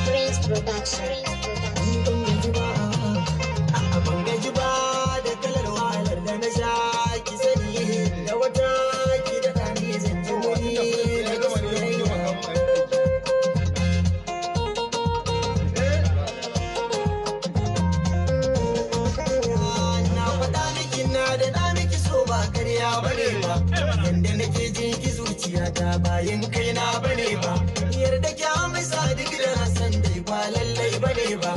Prince Production. Ban gaji ba da kalar wahalar da na sha ki sani da wata ki da ɗani zan ji wani daga soyayya. Na faɗa miki na da ɗa miki so ba karya bane ba, yanda nake jin ki zuciyata bayan kaina bane ba, yarda ki amsa duk da na san dai ba lallai bane ba,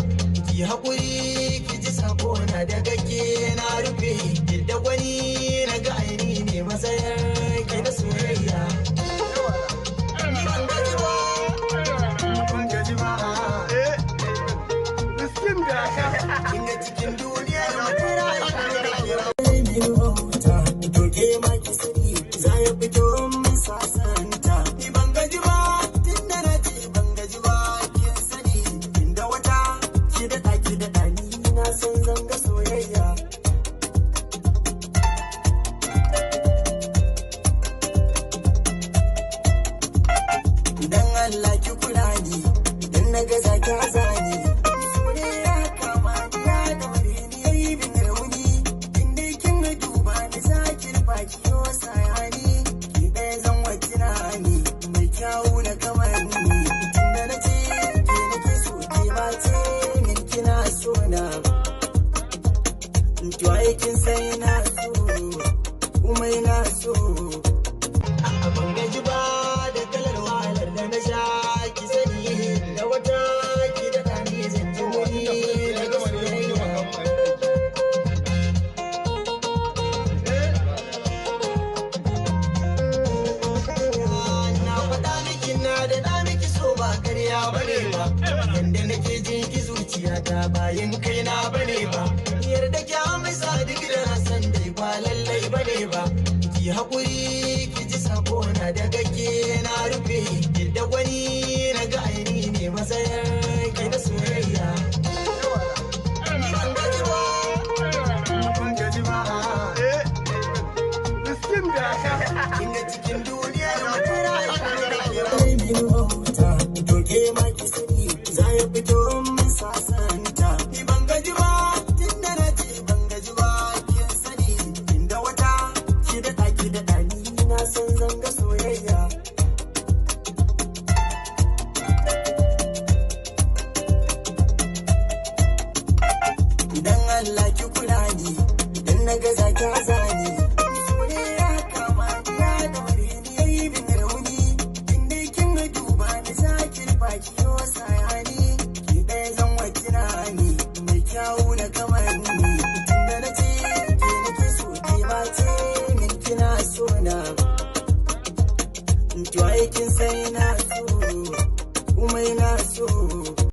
ki haƙuri ki ji sako na daga ke na rufe da wani na ga aini ne matsayar ki na soyayya. Ban gaji ba. Kinga cikin duniyar mutura to ke ma ki sani za ya fito min sasanta. Ni ban gaji ba tun da na ce ban gaji ba kin sani inda wata ki da ni na san zanga soyayya. Dan Allah ki kula ni idan na ga zaki azani. Soyayya kama ni ya daure ni yayi bin rauni. Inda kin ga duba ni zakin baki yo sayani. Ki ɗaya zan wakina ni mai kyawu na kamar ni. Tunda na ce ke nake so ke ba ce min kina so na. To aikin sai na so kuma ina so. Ban gaji ba da kalar wahalar da na sha ki sani da wata ki da ɗani zan ji wani daga soyayya. Na faɗa miki na da ɗa miki so ba karya bane ba, yanda nake jin ki zuciyata bayan kaina bane ba, yarda ki amsa duk da na san dai ba lallai bane ba, ki haƙuri ki ji sako na daga ke na rufe da wani na ga aini ne matsayar ki na soyayya. Ban gaji ba. Kinga cikin duniyar mutura to ke ma ki sani za ya fito min sasanta. Ni ban gaji ba tun da na ce ban gaji ba kin sani inda wata ki da ni na san zanga soyayya. Idan Allah ki kula ni idan na ga zaki azani. Soyayya kama ni ya daure ni yayi bin rauni. Inda kin ga duba ni zakin baki yo sayani. Ki ɗaya zan wakina ni mai kyawu na kamar ni. Tunda na ce ke nake so ke ba ce min kina so na. To aikin sai na